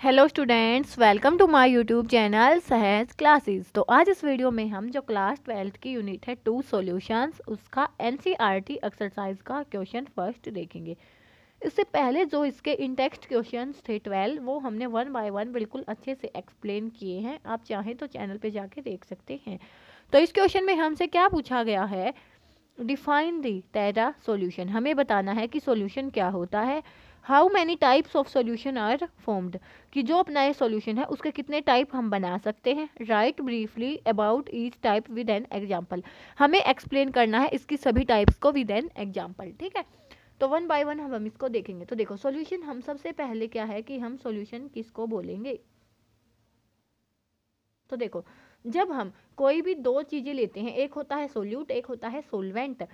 Hello students, welcome to my YouTube channel Sahaj classes. तो आज इस वीडियो में हम जो क्लास 12th की यूनिट है 2 सॉल्यूशंस उसका एनसीईआरटी एक्सरसाइज का क्वेश्चन फर्स्ट देखेंगे। इससे पहले जो इसके इन टेक्स्ट क्वेश्चंस थे 12 वो हमने वन बाय वन बिल्कुल अच्छे से एक्सप्लेन किए हैं। आप चाहें तो चैनल पे जाके देख सकते हैं। तो इस क्वेश्चन में हमसे क्या पूछा गया है, डिफाइन दी टेरा सॉल्यूशन। हमें बताना है कि सॉल्यूशन क्या होता है। How many types of solution are formed, कि जो अपना ये सॉल्यूशन है उसके कितने टाइप हम बना सकते हैं। Right briefly about each type with an example, हमें एक्सप्लेन करना है इसकी सभी टाइप्स को विद एन एग्जाम्पल। ठीक है, तो वन बाय वन हम इसको देखेंगे। तो देखो सॉल्यूशन, हम सबसे पहले क्या है कि हम सॉल्यूशन किसको बोलेंगे। तो देखो, जब हम कोई भी दो चीजें लेते हैं, एक होता है सोल्यूट, एक होता है सोलवेंट।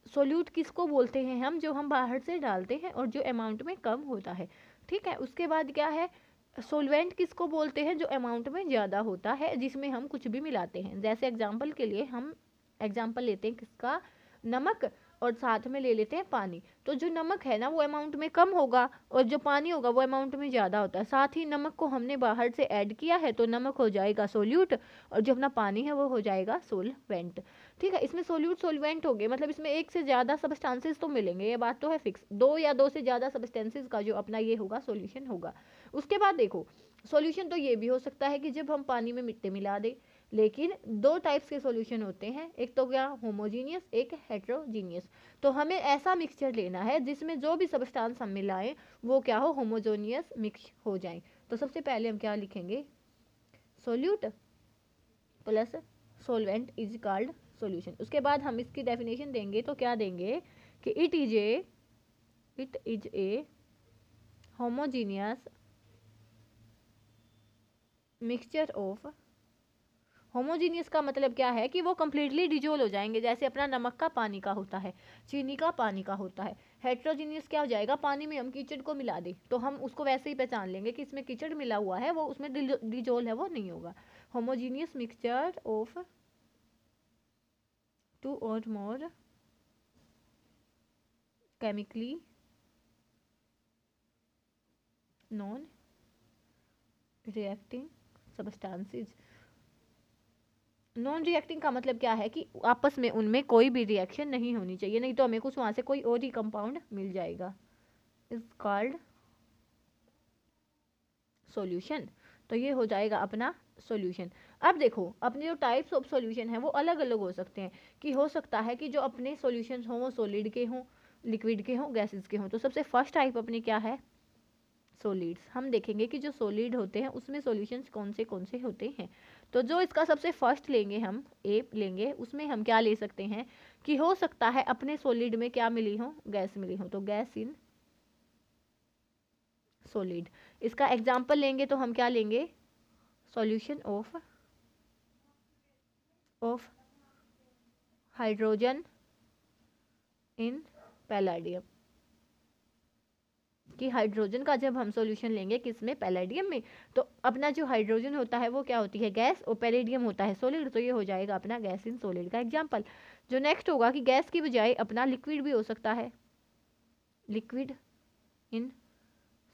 सोल्यूट किसको बोलते हैं हम, जो हम बाहर से डालते हैं और जो अमाउंट में कम होता है। ठीक है, उसके बाद क्या है, सोलवेंट किसको बोलते हैं, जो अमाउंट में ज़्यादा होता है, जिसमें हम कुछ भी मिलाते हैं। जैसे एग्जाम्पल के लिए हम एग्जाम्पल लेते हैं किसका, नमक, और साथ में ले लेते हैं पानी। तो जो नमक है ना वो अमाउंट में कम होगा और जो पानी होगा वो अमाउंट में ज़्यादा होता है। साथ ही नमक को हमने बाहर से ऐड किया है तो नमक हो जाएगा सोल्यूट और जो अपना पानी है वो हो जाएगा सोलवेंट। ठीक है, इसमें सोल्यूट सोलवेंट हो गए, मतलब इसमें एक से ज़्यादा सब्सटेंसेस तो मिलेंगे, ये बात तो है फिक्स। दो या दो से ज़्यादा सब्सटेंसेस का जो अपना ये होगा सॉल्यूशन होगा। उसके बाद देखो, सॉल्यूशन तो ये भी हो सकता है कि जब हम पानी में मिट्टी मिला दें, लेकिन दो टाइप्स के सॉल्यूशन होते हैं, एक तो क्या होमोजीनियस, एक हेट्रोजीनियस। तो हमें ऐसा मिक्सचर लेना है जिसमें जो भी सब्सटेंस हम मिलाएं वो क्या हो, होमोजेनियस मिक्स हो जाए। तो सबसे पहले हम क्या लिखेंगे, solute plus solvent is called solution. उसके बाद हम इसकी डेफिनेशन देंगे तो क्या देंगे कि it is a homogeneous mixture of. Homogeneous का मतलब क्या है कि वो कंप्लीटली डिजोल्व हो जाएंगे, जैसे अपना नमक का पानी का होता है, चीनी का पानी का होता है। हेट्रोजीनियस क्या हो जाएगा, पानी में हम कीचड़ को मिला दें तो हम उसको वैसे ही पहचान लेंगे कि इसमें कीचड़ मिला हुआ है, वो उसमें डिजोल्व है, वो नहीं होगा। होमोजीनियस मिक्सचर ऑफ टू और more chemically non reacting substances. Non reacting का मतलब क्या है कि आपस में उनमें कोई भी रिएक्शन नहीं होनी चाहिए, नहीं तो हमें कुछ वहां से कोई और ही कंपाउंड मिल जाएगा। Is called solution. तो ये हो जाएगा अपना सॉल्यूशन। अब देखो, अपने जो टाइप्स ऑफ सॉल्यूशन है वो अलग अलग हो सकते हैं, कि हो सकता है कि जो अपने सॉल्यूशंस हों वो सॉलिड के हों, लिक्विड के हों, गैसेस के हों। तो सबसे फर्स्ट टाइप अपनी क्या है, सॉलिड्स। हम देखेंगे कि जो सॉलिड होते हैं उसमें सॉल्यूशंस कौन से होते हैं। तो जो इसका सबसे फर्स्ट लेंगे, हम ए लेंगे, उसमें हम क्या ले सकते हैं कि हो सकता है अपने सॉलिड में क्या मिली हो, गैस मिली हो। तो गैस इन सॉलिड, इसका एग्जाम्पल लेंगे तो हम क्या लेंगे, solution of hydrogen in palladium. कि हाइड्रोजन का जब हम सॉल्यूशन लेंगे किसमें, पैलेडियम में, तो अपना जो हाइड्रोजन होता है वो क्या होती है, गैस, और पैलेडियम होता है सॉलिड। तो ये हो जाएगा अपना गैस इन सॉलिड का एग्जाम्पल। जो नेक्स्ट होगा कि गैस की बजाय अपना लिक्विड भी हो सकता है, लिक्विड इन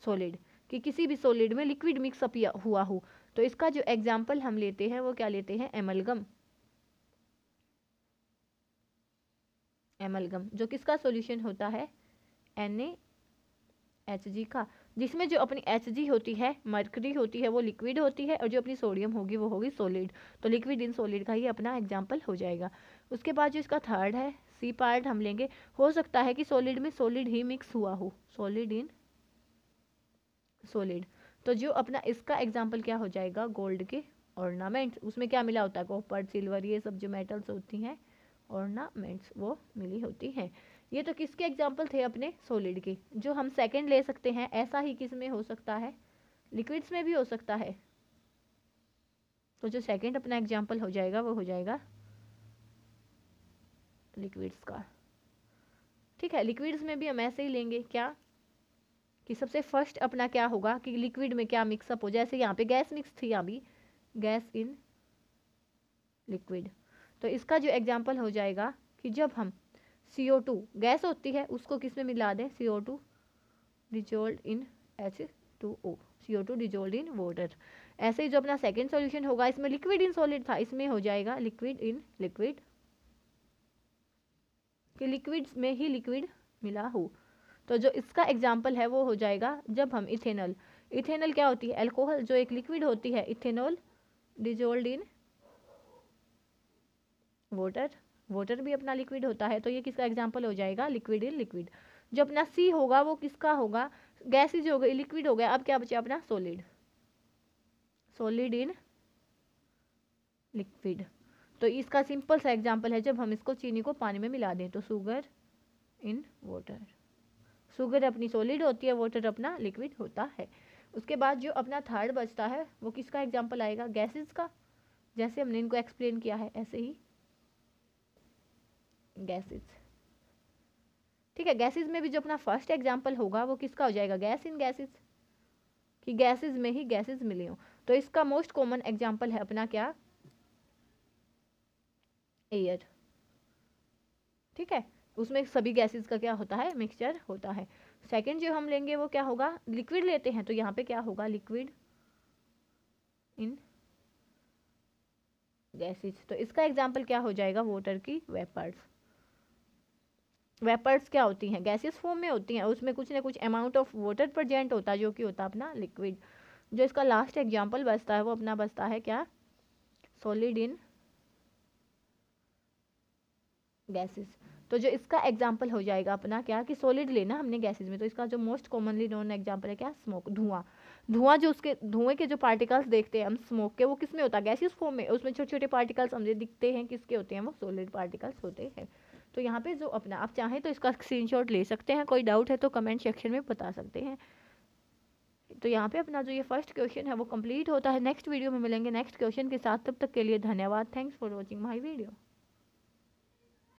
सॉलिड, कि किसी भी सॉलिड में लिक्विड मिक्सअप हुआ हो। तो इसका जो एग्जाम्पल हम लेते हैं वो क्या लेते हैं, एमलगम। एमलगम जो किसका सॉल्यूशन होता है, NaHG का, जिसमें जो अपनी Hg होती है, मरकरी होती है, वो लिक्विड होती है, और जो अपनी सोडियम होगी वो होगी सॉलिड। तो लिक्विड इन सॉलिड का ही अपना एग्जाम्पल हो जाएगा। उसके बाद जो इसका थर्ड है, सी पार्ट हम लेंगे, हो सकता है कि सॉलिड में सॉलिड ही मिक्स हुआ हो, सॉलिड इन सॉलिड। तो जो अपना इसका एग्जाम्पल क्या हो जाएगा, गोल्ड के ऑर्नामेंट्स। उसमें क्या मिला होता है, कॉपर, सिल्वर, ये सब जो मेटल्स होती हैं, ऑर्नामेंट्स वो मिली होती हैं। ये तो किसके एग्जाम्पल थे, अपने सॉलिड के। जो हम सेकंड ले सकते हैं, ऐसा ही किस में हो सकता है, लिक्विड्स में भी हो सकता है। तो जो सेकंड अपना एग्जाम्पल हो जाएगा वो हो जाएगा लिक्विड्स का। ठीक है, लिक्विड्स में भी हम ऐसे ही लेंगे क्या, कि सबसे फर्स्ट अपना क्या होगा कि लिक्विड में क्या मिक्सअप हो, जैसे यहाँ पे गैस मिक्स थी, यहाँ भी गैस इन लिक्विड। तो इसका जो एग्जाम्पल हो जाएगा कि जब हम CO2 गैस होती है उसको किस में मिला दें, CO2 dissolve in H2O। CO2 dissolved in water. ऐसे ही जो अपना सेकंड सॉल्यूशन होगा, इसमें लिक्विड इन सॉलिड था, इसमें हो जाएगा लिक्विड इन लिक्विड, कि लिक्विड में ही लिक्विड मिला हो। तो जो इसका एग्जाम्पल है वो हो जाएगा जब हम इथेनॉल, इथेनॉल क्या होती है, अल्कोहल जो एक लिक्विड होती है, ethanol dissolved in water, water भी अपना लिक्विड होता है, तो ये किसका एग्जाम्पल हो जाएगा, लिक्विड इन लिक्विड। जो अपना सी होगा वो किसका होगा, गैसेज हो गई, लिक्विड हो गया, अब क्या बचा अपना सॉलिड, सॉलिड इन लिक्विड। तो इसका सिंपल सा एग्जाम्पल है जब हम इसको चीनी को पानी में मिला दें, तो शुगर इन वाटर, शुगर अपनी सॉलिड होती है, वाटर अपना लिक्विड होता है। उसके बाद जो अपना थर्ड बचता है वो किसका एग्जाम्पल आएगा, गैसेस का, जैसे हमने इनको एक्सप्लेन किया है ऐसे ही गैसेस। ठीक है, गैसेस में भी जो अपना फर्स्ट एग्जाम्पल होगा वो किसका हो जाएगा, गैस इन गैसेस, कि गैसेस में ही गैसेस मिले हों। तो इसका मोस्ट कॉमन एग्जाम्पल है अपना क्या, एयर। ठीक है, उसमें सभी गैसेस का क्या होता है, मिक्सचर होता है। सेकंड जो हम लेंगे वो क्या होगा, लिक्विड लेते हैं, तो यहाँ पे क्या होगा, लिक्विड इन गैसेस। तो इसका एग्जाम्पल क्या हो जाएगा, वाटर की वेपर्स। वेपर्स क्या होती हैं, गैसेस फॉर्म में होती हैं, उसमें कुछ ना कुछ अमाउंट ऑफ वाटर प्रेजेंट होता है जो कि होता है अपना लिक्विड। जो इसका लास्ट एग्जाम्पल बचता है वो अपना बचता है क्या, सॉलिड इन गैसेस। तो जो इसका एग्जाम्पल हो जाएगा अपना क्या, कि सॉलिड लेना हमने गैसेस में, तो इसका जो मोस्ट कॉमनली नोन एग्जाम्पल है क्या, स्मोक, धुआं। धुआं जो उसके धुएं के जो पार्टिकल्स देखते हैं हम स्मोक के, वो किस में होता है, गैसेस फॉर्म में, उसमें छोटे छोटे पार्टिकल्स हमें दिखते हैं, किसके होते हैं, वो सॉलिड पार्टिकल्स होते हैं। तो यहाँ पे जो अपना आप चाहें तो इसका स्क्रीनशॉट ले सकते हैं, कोई डाउट है तो कमेंट सेक्शन में बता सकते हैं। तो यहाँ पे अपना जो ये फर्स्ट क्वेश्चन है वो कंप्लीट होता है। नेक्स्ट वीडियो में मिलेंगे नेक्स्ट क्वेश्चन के साथ, तब तक के लिए धन्यवाद। Thanks for watching my video.